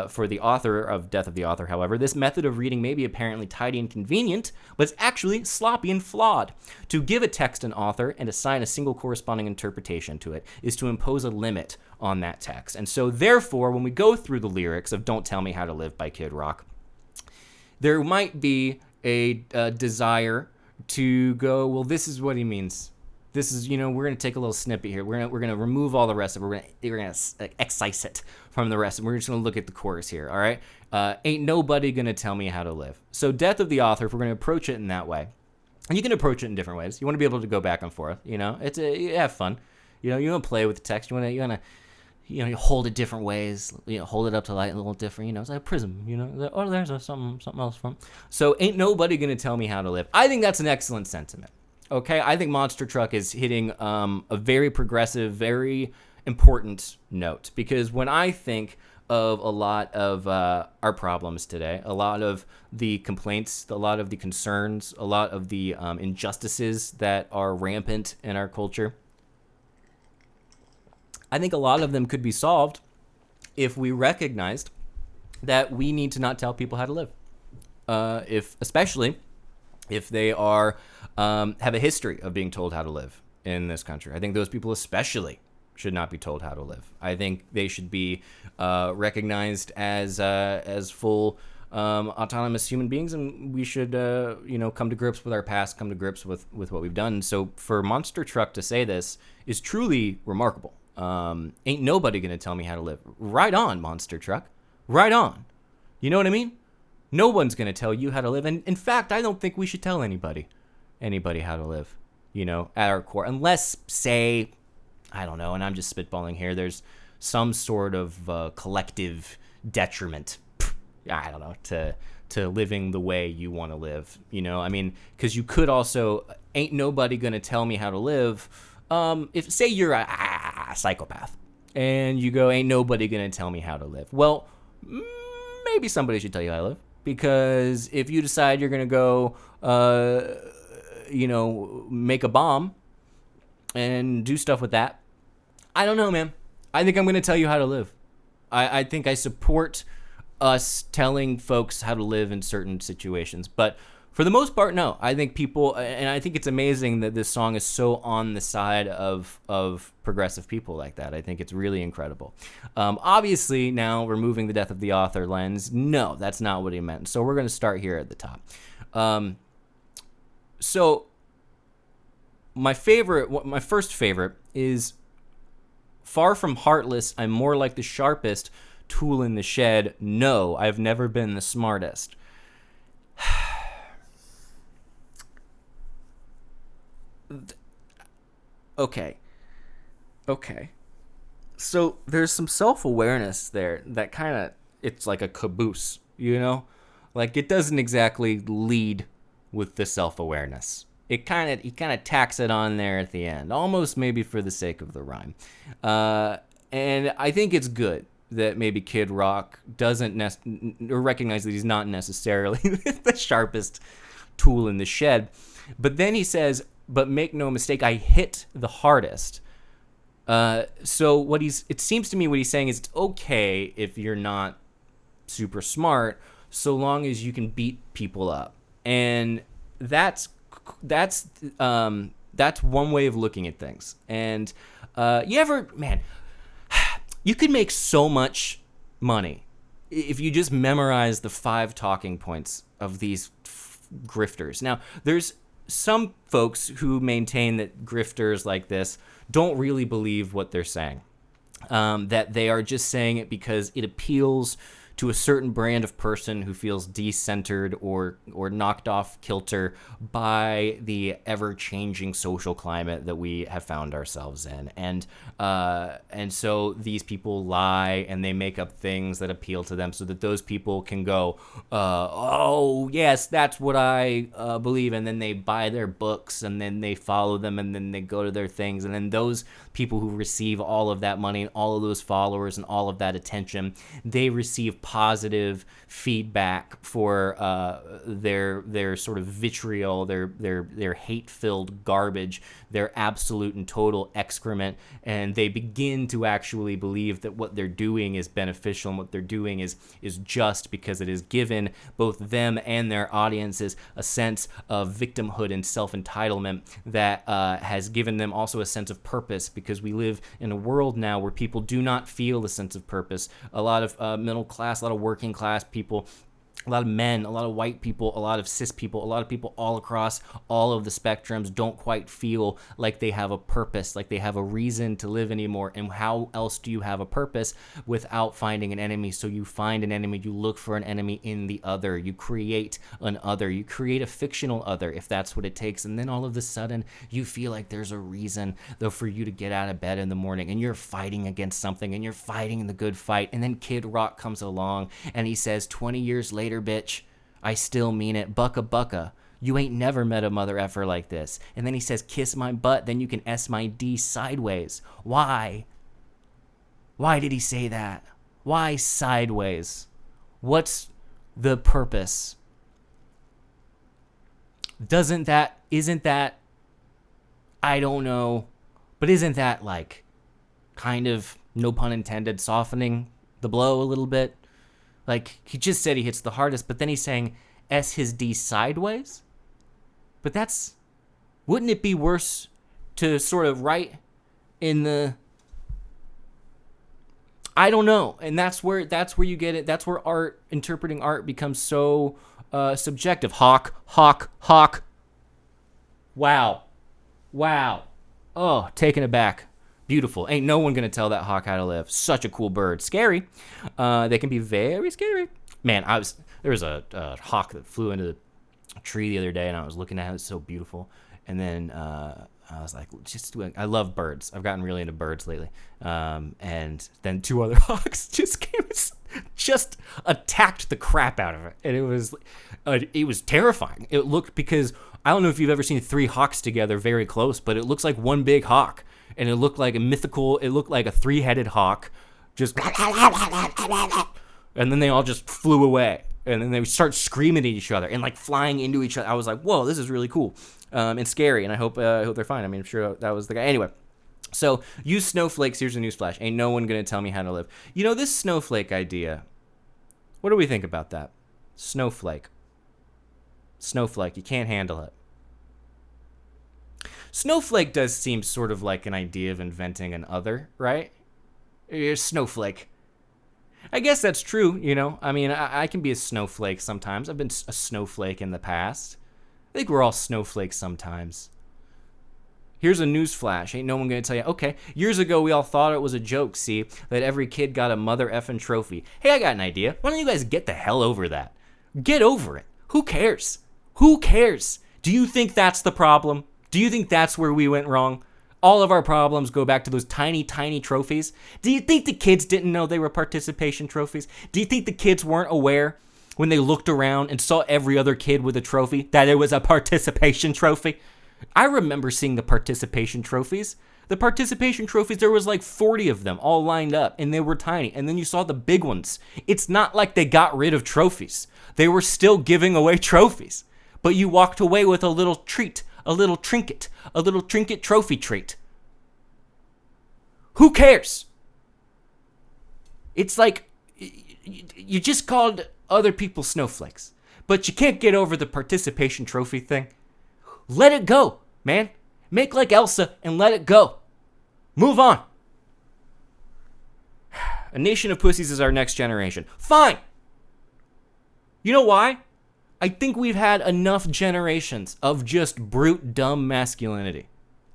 Speaker 1: For the author of Death of the Author, however, this method of reading may be apparently tidy and convenient, but it's actually sloppy and flawed. To give a text an author and assign a single corresponding interpretation to it is to impose a limit on that text. And so, therefore, when we go through the lyrics of Don't Tell Me How to Live by Kid Rock, there might be a desire to go, well, this is what he means. This is, we're going to take a little snippet here. We're going to remove all the rest of it. We're going to excise it from the rest. And we're just going to look at the chorus here, all right? Ain't nobody going to tell me how to live. So Death of the Author, if we're going to approach it in that way, and you can approach it in different ways. You want to be able to go back and forth, you have fun. You want to play with the text. You want to you hold it different ways, hold it up to light a little different, it's like a prism, or there's something else from. So ain't nobody going to tell me how to live. I think that's an excellent sentiment. Okay, I think Monster Truck is hitting a very progressive, very important note, because when I think of a lot of our problems today, a lot of the complaints, a lot of the concerns, a lot of the injustices that are rampant in our culture, I think a lot of them could be solved if we recognized that we need to not tell people how to live. Especially if they are have a history of being told how to live in this country. I think those people especially should not be told how to live. I think they should be recognized as full autonomous human beings, and we should come to grips with our past, come to grips with what we've done. So for Monster Truck to say this is truly remarkable. Ain't nobody gonna tell me how to live. Right on, Monster Truck. Right on. You know what I mean? No one's gonna tell you how to live. And in fact, I don't think we should tell anybody how to live, at our core. Unless, say, I don't know, and I'm just spitballing here, there's some sort of collective detriment I don't know, to living the way you want to live, you know? I mean, because you could also, ain't nobody gonna tell me how to live. If, say you're a psychopath, and you go, ain't nobody gonna tell me how to live. Well, maybe somebody should tell you how to live, because if you decide you're gonna go, make a bomb and do stuff with that, I don't know, man. I think I'm gonna tell you how to live. I think I support us telling folks how to live in certain situations, but for the most part, no. I think people, and I think it's amazing that this song is so on the side of progressive people like that. I think it's really incredible. Obviously, now removing the death of the author lens, no, that's not what he meant. So we're going to start here at the top. So my first favorite is, far from heartless, I'm more like the sharpest tool in the shed. No, I've never been the smartest. Okay. So there's some self-awareness there that kind of, it's like a caboose, you know? Like, it doesn't exactly lead with the self-awareness. He kind of tacks it on there at the end, almost maybe for the sake of the rhyme. And I think it's good that maybe Kid Rock doesn't recognize that he's not necessarily the sharpest tool in the shed. But then he says, but make no mistake, I hit the hardest. So it seems to me what he's saying is, it's okay if you're not super smart, so long as you can beat people up. And that's one way of looking at things. And you could make so much money if you just memorize the 5 talking points of these grifters. Now, there's some folks who maintain that grifters like this don't really believe what they're saying, that they are just saying it because it appeals to a certain brand of person who feels decentered or knocked off kilter by the ever-changing social climate that we have found ourselves in. And so these people lie and they make up things that appeal to them so that those people can go, oh, yes, that's what I believe. And then they buy their books and then they follow them and then they go to their things. And then those people who receive all of that money and all of those followers and all of that attention, they receive positive feedback for their sort of vitriol, their hate-filled garbage, their absolute and total excrement, and they begin to actually believe that what they're doing is beneficial and what they're doing is just, because it has given both them and their audiences a sense of victimhood and self-entitlement that has given them also a sense of purpose, because we live in a world now where people do not feel a sense of purpose. A lot of middle class, a lot of working class people, a lot of men, a lot of white people, a lot of cis people, a lot of people all across all of the spectrums don't quite feel like they have a purpose, like they have a reason to live anymore. And how else do you have a purpose without finding an enemy? So you find an enemy, you look for an enemy in the other, you create an other, you create a fictional other if that's what it takes. And then all of a sudden you feel like there's a reason though for you to get out of bed in the morning, and you're fighting against something and you're fighting the good fight. And then Kid Rock comes along and he says, 20 years later, bitch, I still mean it, bucka bucka. You ain't never met a mother effer like this. And then he says, kiss my butt, then you can S my D sideways. Why? Why did he say that? Why sideways? What's the purpose? Isn't that, I don't know, but isn't that like kind of, no pun intended, softening the blow a little bit? Like, he just said he hits the hardest, but then he's saying S his D sideways? But wouldn't it be worse to sort of write in the, I don't know. And that's where you get it. That's where interpreting art becomes so subjective. Hawk. Wow. Oh, taken aback. Beautiful. Ain't no one gonna tell that hawk how to live. Such a cool bird. Scary. They can be very scary. Man, there was a hawk that flew into the tree the other day, and I was looking at it. It was so beautiful. And then I was like, I love birds. I've gotten really into birds lately. And then 2 other hawks just attacked the crap out of it. And it was terrifying. It looked, because I don't know if you've ever seen 3 hawks together very close, but it looks like one big hawk. And it looked like it looked like a 3-headed hawk, just, and then they all just flew away. And then they would start screaming at each other and like flying into each other. I was like, whoa, this is really cool and scary. And I hope they're fine. I mean, I'm sure that was the guy. Anyway, so use snowflakes. Here's a newsflash. Ain't no one going to tell me how to live. This snowflake idea, what do we think about that? Snowflake. You can't handle it. Snowflake does seem sort of like an idea of inventing an other, right? You're snowflake. I guess that's true, I mean, I can be a snowflake sometimes. I've been a snowflake in the past. I think we're all snowflakes sometimes. Here's a news flash. Ain't no one gonna tell you. Okay, years ago we all thought it was a joke, see, that every kid got a mother effing trophy. Hey, I got an idea. Why don't you guys get the hell over that? Get over it. Who cares? Who cares? Do you think that's the problem? Do you think that's where we went wrong? All of our problems go back to those tiny, tiny trophies. Do you think the kids didn't know they were participation trophies? Do you think the kids weren't aware when they looked around and saw every other kid with a trophy that it was a participation trophy? I remember seeing the participation trophies. The participation trophies, there was like 40 of them all lined up, and they were tiny. And then you saw the big ones. It's not like they got rid of trophies. They were still giving away trophies. But you walked away with a little treat, a little trinket trophy treat. Who cares? It's like you just called other people snowflakes, but you can't get over the participation trophy thing. Let it go, man. Make like Elsa and let it go. Move on. A nation of pussies is our next generation. Fine. You know why? I think we've had enough generations of just brute, dumb masculinity.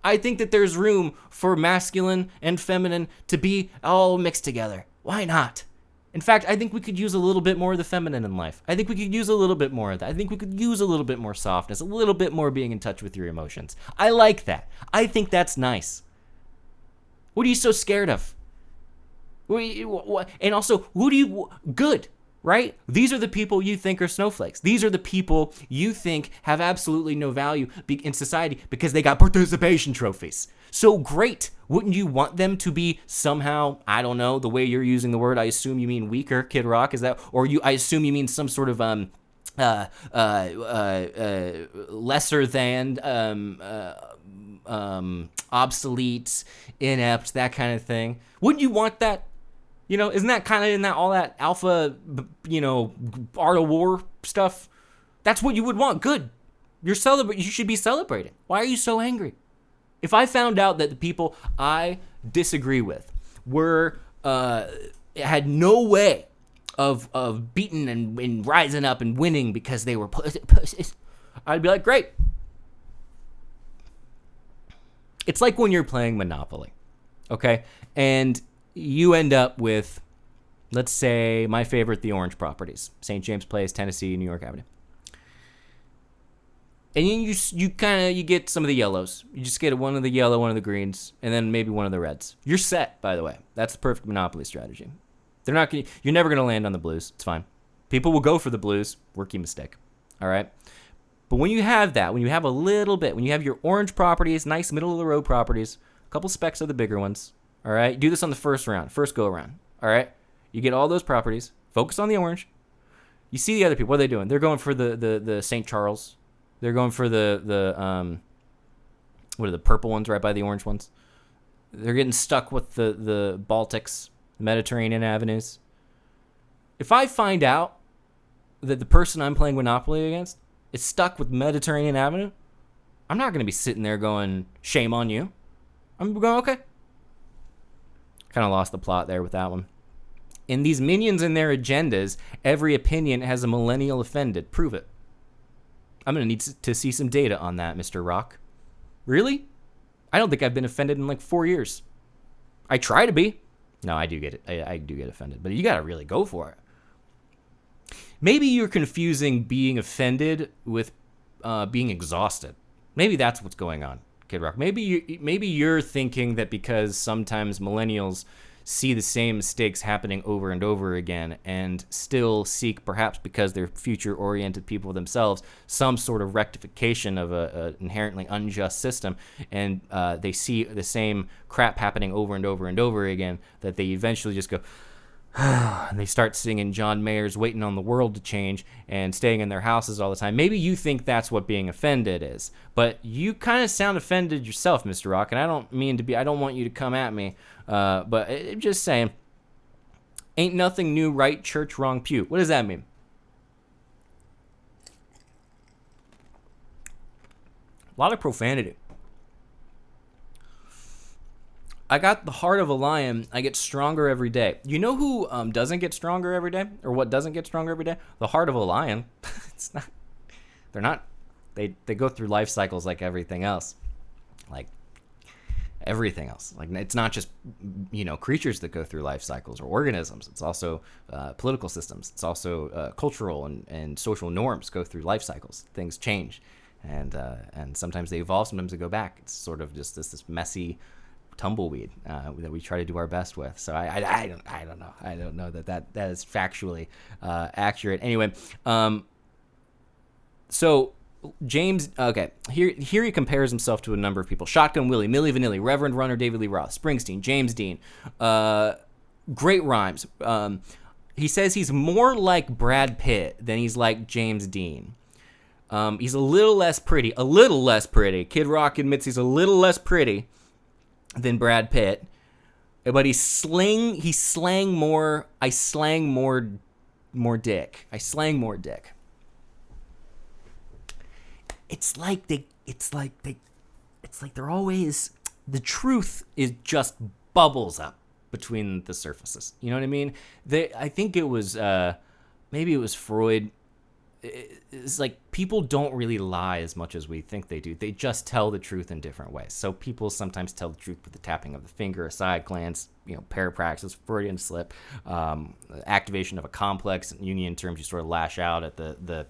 Speaker 1: I think that there's room for masculine and feminine to be all mixed together. Why not? In fact, I think we could use a little bit more of the feminine in life. I think we could use a little bit more of that. I think we could use a little bit more softness, a little bit more being in touch with your emotions. I like that. I think that's nice. What are you so scared of? And also, good, right? These are the people you think are snowflakes. These are the people you think have absolutely no value in society because they got participation trophies. So great. Wouldn't you want them to be somehow, I don't know, the way you're using the word, I assume you mean weaker, Kid Rock, is that, or I assume you mean some sort of lesser than, obsolete, inept, that kind of thing. Wouldn't you want that? Isn't that kind of in that all that alpha, art of war stuff? That's what you would want. Good. You should be celebrating. Why are you so angry? If I found out that the people I disagree with had no way of beating and rising up and winning because they were pussies, I'd be like, great. It's like when you're playing Monopoly, okay? And you end up with, let's say, my favorite, the Orange Properties, St. James Place, Tennessee, New York Avenue. And you get some of the yellows. You just get one of the yellow, one of the greens, and then maybe one of the reds. You're set, by the way. That's the perfect Monopoly strategy. You're never gonna land on the blues. It's fine. People will go for the blues. Rookie mistake. All right. But when you have that, when you have a little bit, when you have your orange properties, nice middle of the road properties, a couple specks of the bigger ones. All right. Do this on the first go around. All right. You get all those properties. Focus on the orange. You see the other people. What are they doing? They're going for the St. Charles. They're going for the what are the purple ones right by the orange ones? They're getting stuck with the Baltics, the Mediterranean avenues. If I find out that the person I'm playing Monopoly against is stuck with Mediterranean Avenue, I'm not going to be sitting there going, shame on you. I'm going, okay. Kind of lost the plot there with that one. In these minions and their agendas, every opinion has a millennial offended. Prove it. I'm going to need to see some data on that, Mr. Rock. Really? I don't think I've been offended in like 4 years. I try to be. No, I do get it. I do get offended. But you got to really go for it. Maybe you're confusing being offended with being exhausted. Maybe that's what's going on. Kid Rock. Maybe you're thinking that because sometimes millennials see the same mistakes happening over and over again and still seek, perhaps because they're future-oriented people themselves, some sort of rectification of a inherently unjust system, and they see the same crap happening over and over and over again, that they eventually just go, and they start singing John Mayer's Waiting on the World to Change and staying in their houses all the time. Maybe you think that's what being offended is, but you kind of sound offended yourself, Mr. Rock, and I don't want you to come at me, but just saying, ain't nothing new, right church, wrong pew. What does that mean? A lot of profanity. I got the heart of a lion. I get stronger every day. You know who doesn't get stronger every day? Or what doesn't get stronger every day? The heart of a lion. It's not. They're not. They go through life cycles like everything else. Like everything else. Like it's not just creatures that go through life cycles or organisms. It's also political systems. It's also cultural and social norms go through life cycles. Things change, and sometimes they evolve. Sometimes they go back. It's sort of just this messy tumbleweed that we try to do our best with. So I don't know. I don't know that is factually accurate. Anyway, so James, okay, here he compares himself to a number of people: Shotgun Willie, Milli Vanilli, Reverend Runner, David Lee Roth, Springsteen, James Dean. Great rhymes. He says he's more like Brad Pitt than he's like James Dean. He's a little less pretty. Kid Rock admits he's a little less pretty than Brad Pitt, but I slang more dick. It's like they're always, the truth is just bubbles up between the surfaces. You know what I mean? I think it was maybe it was Freud. It's like people don't really lie as much as we think they do. They just tell the truth in different ways. So people sometimes tell the truth with the tapping of the finger, a side glance, parapraxis, Freudian slip, activation of a complex. In Jungian terms, you sort of lash out at the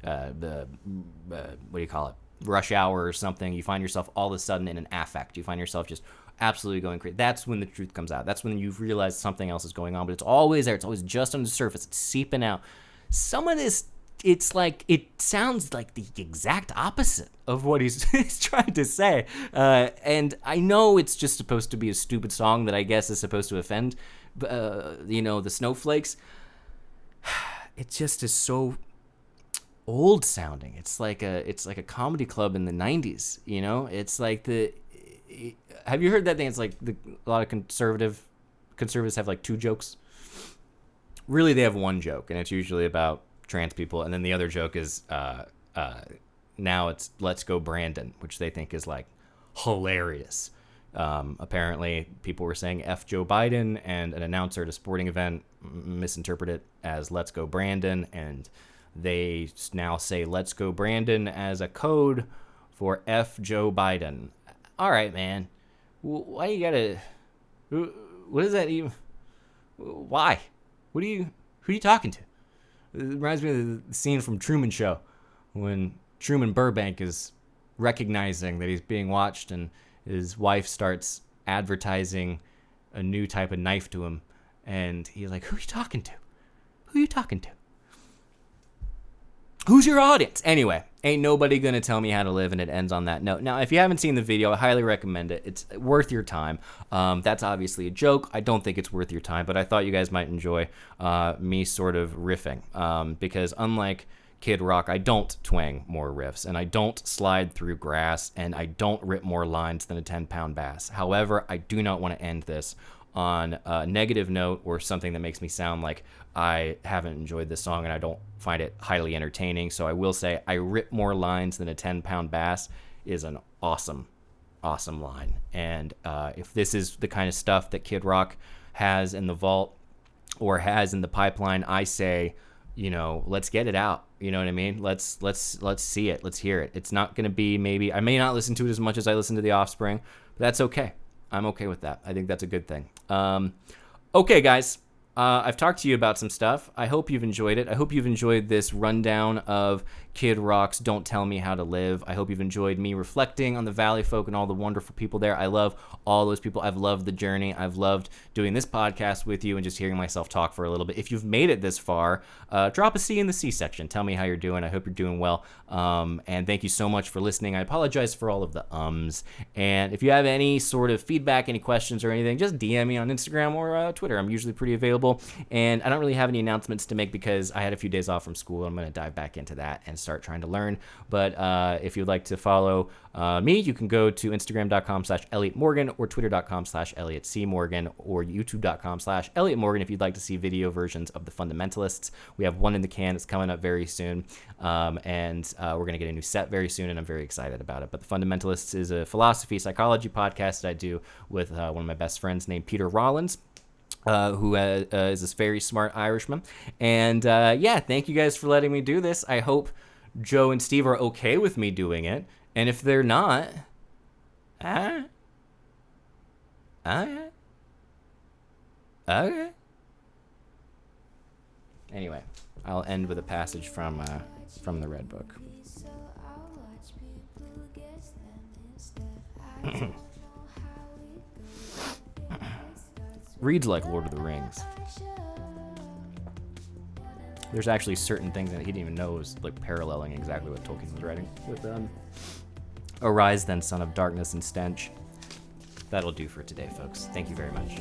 Speaker 1: what do you call it? Rush hour or something. You find yourself all of a sudden in an affect. You find yourself just absolutely going crazy. That's when the truth comes out. That's when you've realized something else is going on, but it's always there. It's always just on the surface. It's seeping out. Some of this, it's like, it sounds like the exact opposite of what he's trying to say. And I know it's just supposed to be a stupid song that I guess is supposed to offend, the snowflakes. It just is so old sounding. It's like a comedy club in the 90s, It's like have you heard that thing? It's like a lot of conservatives have like two jokes. Really, they have one joke, and it's usually about trans people, and then the other joke is now it's "Let's Go Brandon," which they think is like hilarious. Apparently people were saying F Joe Biden, and an announcer at a sporting event misinterpreted it as "Let's Go Brandon," and they now say "Let's Go Brandon" as a code for F Joe Biden. All right, man, why you gotta, what is that even, why, who are you talking to? It reminds me of the scene from Truman Show when Truman Burbank is recognizing that he's being watched, and his wife starts advertising a new type of knife to him, and he's like, who are you talking to? Who's your audience? Anyway, ain't nobody gonna tell me how to live, and it ends on that note. Now, if you haven't seen the video, I highly recommend it. It's worth your time. That's obviously a joke. I don't think it's worth your time, but I thought you guys might enjoy me sort of riffing, because unlike Kid Rock, I don't twang more riffs, and I don't slide through grass, and I don't rip more lines than a 10-pound bass. However, I do not want to end this on a negative note or something that makes me sound like I haven't enjoyed this song and I don't find it highly entertaining. So I will say I rip more lines than a 10-pound bass is an awesome line. And if this is the kind of stuff that Kid Rock has in the vault or has in the pipeline, I say, let's get it out. You know what I mean? Let's see it. Let's hear it. It's not going to be, maybe I may not listen to it as much as I listen to The Offspring, but that's okay. I'm okay with that. I think that's a good thing. Okay, guys. I've talked to you about some stuff. I hope you've enjoyed it. I hope you've enjoyed this rundown of Kid Rock's Don't Tell Me How to Live. I hope you've enjoyed me reflecting on the Valleyfolk and all the wonderful people there. I love all those people. I've loved the journey. I've loved doing this podcast with you and just hearing myself talk for a little bit. If you've made it this far, drop a C in the C section. Tell me how you're doing. I hope you're doing well. And thank you so much for listening. I apologize for all of the ums. And if you have any sort of feedback, any questions or anything, just DM me on Instagram or Twitter. I'm usually pretty available. And I don't really have any announcements to make because I had a few days off from school. I'm going to dive back into that and start trying to learn. But if you'd like to follow me, you can go to Instagram.com/Elliott Morgan or Twitter.com/Elliott C. Morgan or YouTube.com/Elliott Morgan if you'd like to see video versions of The Fundamentalists. We have one in the can that's coming up very soon. And we're going to get a new set very soon, and I'm very excited about it. But The Fundamentalists is a philosophy psychology podcast that I do with one of my best friends named Peter Rollins. Who is this very smart Irishman. And yeah, thank you guys for letting me do this. I hope Joe and Steve are okay with me doing it. And if they're not, okay. Anyway, I'll end with a passage from the Red Book. Reads like Lord of the Rings. There's actually certain things that he didn't even know was like paralleling exactly what Tolkien was writing with Arise then, son of darkness and stench. That'll do for today, folks. Thank you very much.